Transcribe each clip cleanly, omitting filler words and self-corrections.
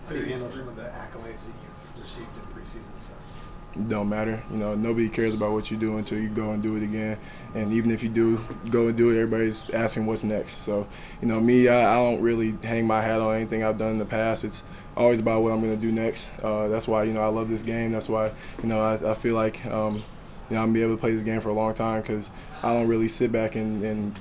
How do you handle some of the accolades that you've received in preseason stuff? Don't matter. Nobody cares about what you do until you go and do it again. And even if you do go and do it, everybody's asking what's next. So, me, I don't really hang my hat on anything I've done in the past. It's always about what I'm going to do next. That's why, I love this game. That's why, I feel like, I'm going to be able to play this game for a long time because I don't really sit back and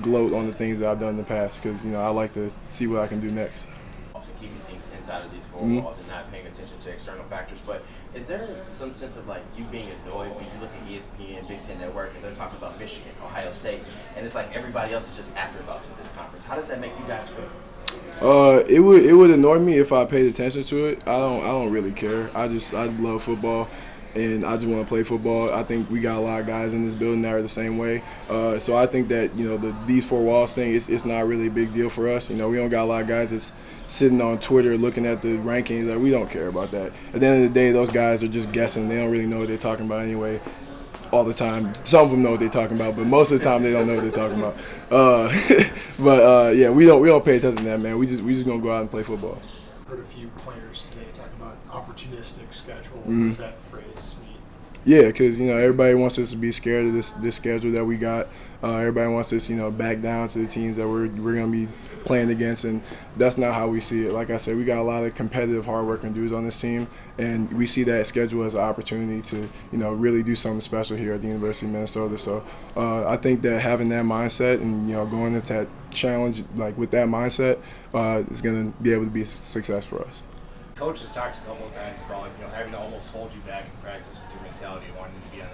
gloat on the things that I've done in the past because, I like to see what I can do next. Also keeping things inside of these four walls and not paying attention to external factors. But is there some sense of like you being annoyed when you look at ESPN, Big Ten Network, and they're talking about Michigan, Ohio State, and it's like everybody else is just afterthoughts in this conference? How does that make you guys feel? It would annoy me if I paid attention to it. I don't really care. I love football, and I just want to play football. I think we got a lot of guys in this building that are the same way. So I think that these four walls thing it's not really a big deal for us. We don't got a lot of guys that's sitting on Twitter looking at the rankings. Like, we don't care about that. At the end of the day, those guys are just guessing. They don't really know what they're talking about anyway. All the time, some of them know what they're talking about, but most of the time they don't know what they're talking about. Yeah, we don't pay attention to that, man. We just gonna go out and play football. I've heard a few players today talk about opportunistic schedule. What does that phrase mean? Yeah, because everybody wants us to be scared of this schedule that we got. Everybody wants us back down to the teams that we're going to be playing against, and that's not how we see it. Like I said, we got a lot of competitive, hard-working dudes on this team, and we see that schedule as an opportunity to really do something special here at the University of Minnesota. So I think that having that mindset and going into that challenge with that mindset is going to be able to be a success for us. Coach has talked a couple of times about having to almost hold you back in practice with your mentality of wanting to be on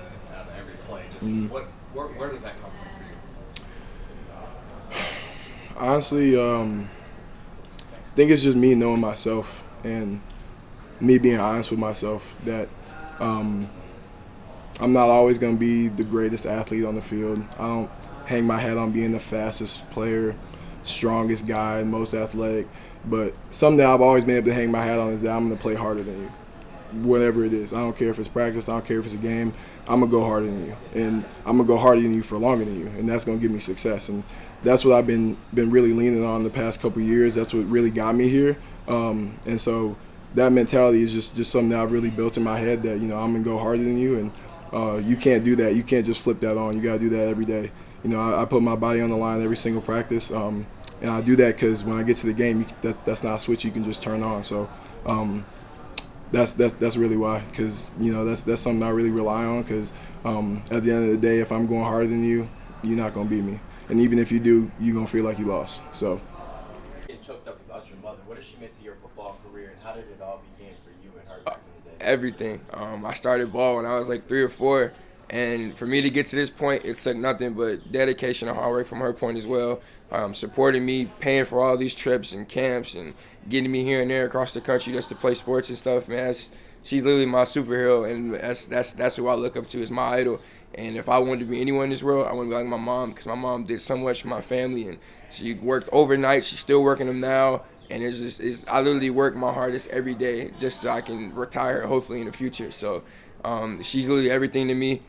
every play. Just where does that come from for you? Honestly, I think it's just me knowing myself and me being honest with myself that I'm not always going to be the greatest athlete on the field. I don't hang my hat on being the fastest player, strongest guy, most athletic. But something that I've always been able to hang my hat on is that I'm going to play harder than you, whatever it is. I don't care if it's practice. I don't care if it's a game. I'm going to go harder than you, and I'm going to go harder than you for longer than you, and that's going to give me success. And that's what I've been really leaning on the past couple of years. That's what really got me here. And so that mentality is just something that I've really built in my head that, I'm going to go harder than you, and you can't do that. You can't just flip that on. You got to do that every day. I put my body on the line every single practice. And I do that because when I get to the game, that's not a switch you can just turn on. So that's really why, because that's something I really rely on. Because at the end of the day, if I'm going harder than you, you're not gonna beat me. And even if you do, you're gonna feel like you lost. So. Getting choked up about your mother. What has she meant to your football career, and how did it all begin for you and her back in the day? Everything. I started ball when I was like 3 or 4. And for me to get to this point, it took nothing but dedication and hard work from her point as well. Supporting me, paying for all these trips and camps and getting me here and there across the country just to play sports and stuff, man. She's literally my superhero, and that's who I look up to as my idol. And if I wanted to be anyone in this world, I want to be like my mom, because my mom did so much for my family, and she worked overnight. She's still working them now. And I literally work my hardest every day just so I can retire hopefully in the future. So she's literally everything to me.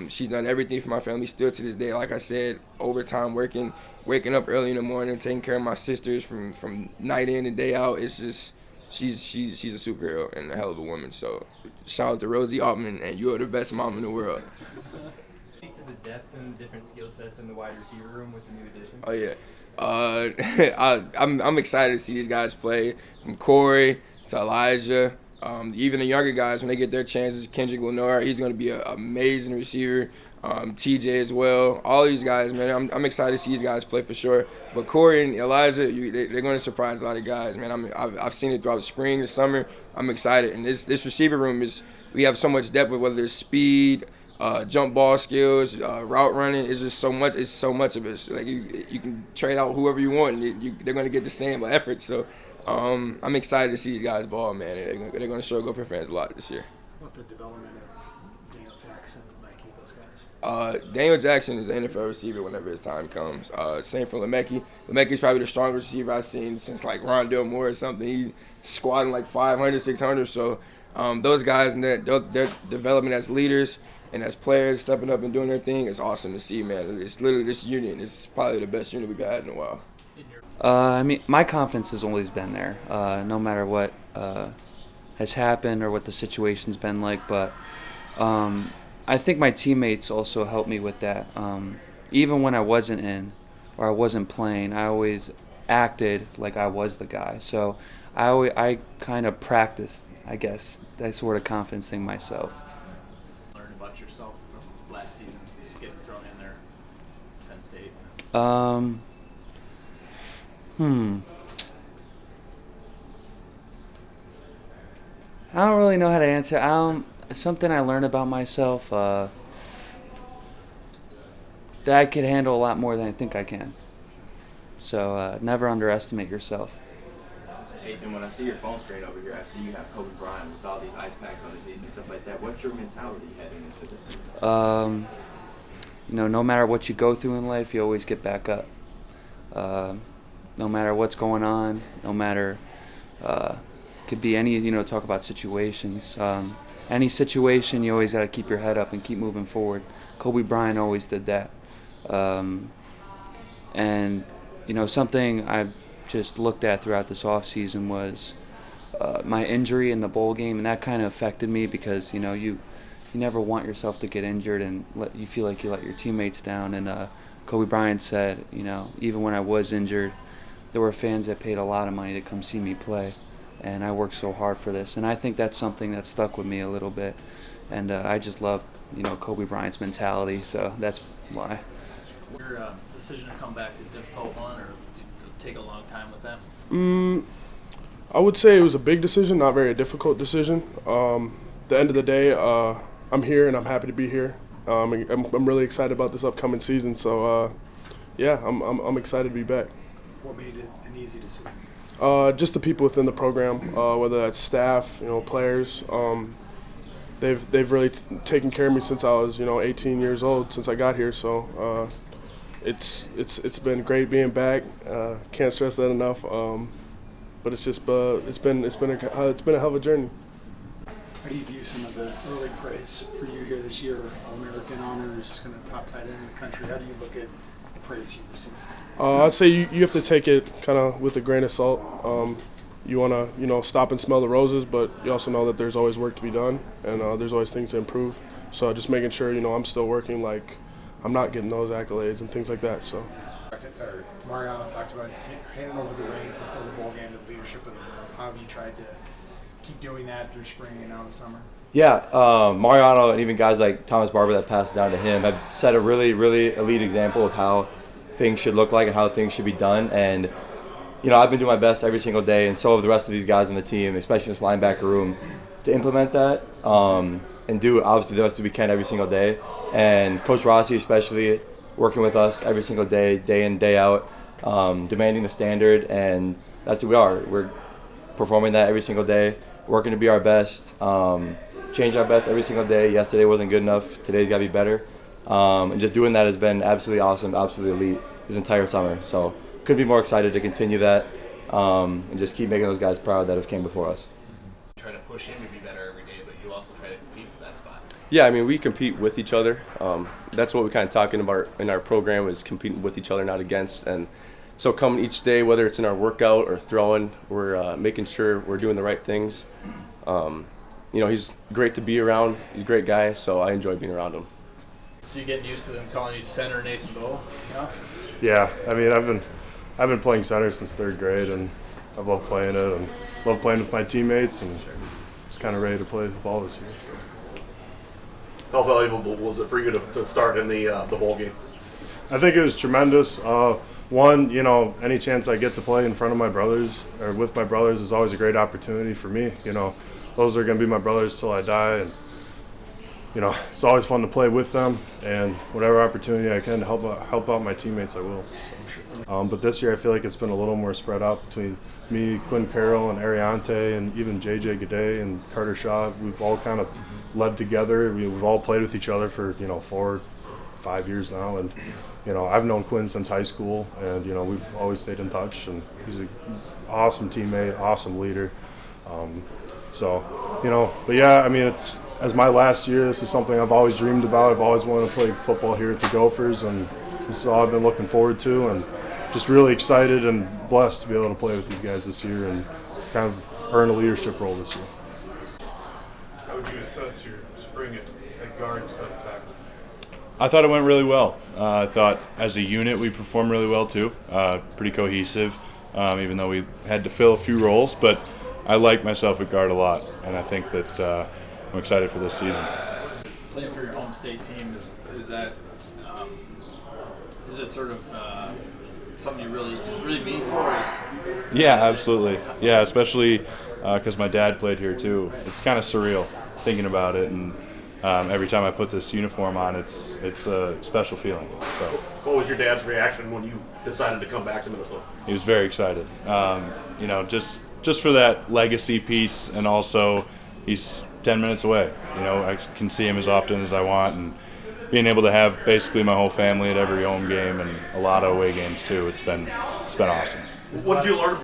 She's done everything for my family still to this day. Like I said, overtime waking up early in the morning, taking care of my sisters from night in and day out. It's just she's a superhero and a hell of a woman. So shout out to Rosie Autman, and you are the best mom in the world. Speak to the depth and different skill sets in the wide receiver room with the new addition. Oh yeah, I'm excited to see these guys play, from Corey to Elijah. Even the younger guys, when they get their chances, Kendrick Lenore, he's going to be an amazing receiver. TJ as well. All these guys, man, I'm excited to see these guys play for sure. But Corey and Elijah, they're going to surprise a lot of guys, man. I've seen it throughout the spring, the summer. I'm excited. And this receiver room we have so much depth with, whether it's speed, jump ball skills, route running. It's just so much. It's so much of it. Like you can trade out whoever you want, and they're going to get the same effort. So I'm excited to see these guys ball, man. They're going to show Gopher fans a lot this year. What the development of Daniel Jackson, Mikey, those guys? Daniel Jackson is an NFL receiver whenever his time comes. Same for Lemecki. Lemecki's probably the strongest receiver I've seen since like Rondell Moore or something. He's squatting like 500, 600. So those guys and their development as leaders and as players stepping up and doing their thing is awesome to see, man. It's literally this union. It's probably the best unit we've had in a while. In your I mean, my confidence has always been there, no matter what has happened or what the situation's been like. But I think my teammates also helped me with that. Even when I wasn't in or I wasn't playing, I always acted like I was the guy. So I kind of practiced, I guess, that sort of confidence thing myself. Learn about yourself from last season, just getting thrown in there, Penn State. I don't really know how to answer. Something I learned about myself that I could handle a lot more than I think I can. So never underestimate yourself. Athan, when I see your phone screen over here, I see you have Kobe Bryant with all these ice packs on his knees and stuff like that. What's your mentality heading into this season? No matter what you go through in life, you always get back up. No matter what's going on, no matter, could be any, talk about situations. Any situation, you always got to keep your head up and keep moving forward. Kobe Bryant always did that. And, something I've just looked at throughout this offseason was my injury in the bowl game, and that kind of affected me because, you never want yourself to get injured and you feel like you let your teammates down. And Kobe Bryant said, even when I was injured, there were fans that paid a lot of money to come see me play, and I worked so hard for this. And I think that's something that stuck with me a little bit. And I just love, Kobe Bryant's mentality, so that's why. Your decision to come back a difficult one, or did it take a long time with them? I would say it was a big decision, not very difficult decision. At the end of the day, I'm here and I'm happy to be here. I'm really excited about this upcoming season. So, I'm excited to be back. What made it an easy decision? Just the people within the program, whether that's staff, players. They've really taken care of me since I was 18 years old, since I got here. So it's been great being back. Can't stress that enough. But it's just it's been a hell of a journey. How do you view some of the early praise for you here this year? All-American honors, kind of top tight end in the country. How do you look at the praise you received? I'd say you have to take it kind of with a grain of salt. You want to stop and smell the roses, but you also know that there's always work to be done, and there's always things to improve. So just making sure I'm still working, like I'm not getting those accolades and things like that. So. Mariano talked about handing over the reins before the bowl game to the leadership of the room. How have you tried to keep doing that through spring and now the summer? Yeah, Mariano and even guys like Thomas Barber that passed down to him have set a really, really elite example of how things should look like and how things should be done. And, I've been doing my best every single day, and so have the rest of these guys on the team, especially this linebacker room, to implement that and do, obviously, the best we can every single day. And Coach Rossi especially working with us every single day in, day out, demanding the standard, and that's who we are. We're performing that every single day, working to be our best, change our best every single day. Yesterday wasn't good enough. Today's got to be better. And just doing that has been absolutely awesome, absolutely elite this entire summer. So couldn't be more excited to continue that and just keep making those guys proud that have came before us. Try to push him to be better every day, but you also try to compete for that spot. Yeah, I mean, we compete with each other. That's what we're kind of talking about in our program, is competing with each other, not against. And so coming each day, whether it's in our workout or throwing, we're making sure we're doing the right things. He's great to be around. He's a great guy, so I enjoy being around him. So you're getting used to them calling you center Nathan Bow? Yeah, I mean, I've been playing center since third grade, and I've loved playing it and love playing with my teammates, and just kind of ready to play ball this year. So. How valuable was it for you to start in the bowl game? I think it was tremendous. One, any chance I get to play in front of my brothers or with my brothers is always a great opportunity for me. Those are going to be my brothers till I die, and it's always fun to play with them, and whatever opportunity I can to help out my teammates, I will. So. But this year I feel like it's been a little more spread out between me, Quinn, Carroll, and Ariante, and even JJ Gaudet and Carter Shaw. We've all kind of led together. We've all played with each other for 4-5 years now, and I've known Quinn since high school, and we've always stayed in touch, and he's an awesome teammate, awesome leader. But yeah, I mean, it's as my last year, this is something I've always dreamed about. I've always wanted to play football here at the Gophers, and this is all I've been looking forward to, and just really excited and blessed to be able to play with these guys this year and kind of earn a leadership role this year. How would you assess your spring at guard instead of tackle? I thought it went really well. I thought as a unit we performed really well too. Pretty cohesive, even though we had to fill a few roles. But I like myself at guard a lot, and I think that I'm excited for this season. Playing for your home state team, is that is it sort of something you really is really meaningful? Or is Yeah, absolutely. Yeah, especially because my dad played here too. It's kind of surreal thinking about it, and every time I put this uniform on, it's a special feeling. So, what was your dad's reaction when you decided to come back to Minnesota? he was very excited. You know, just for that legacy piece, and also he's 10 minutes away. You know, I can see him as often as I want, and being able to have basically my whole family at every home game and a lot of away games too. It's been awesome. What did you learn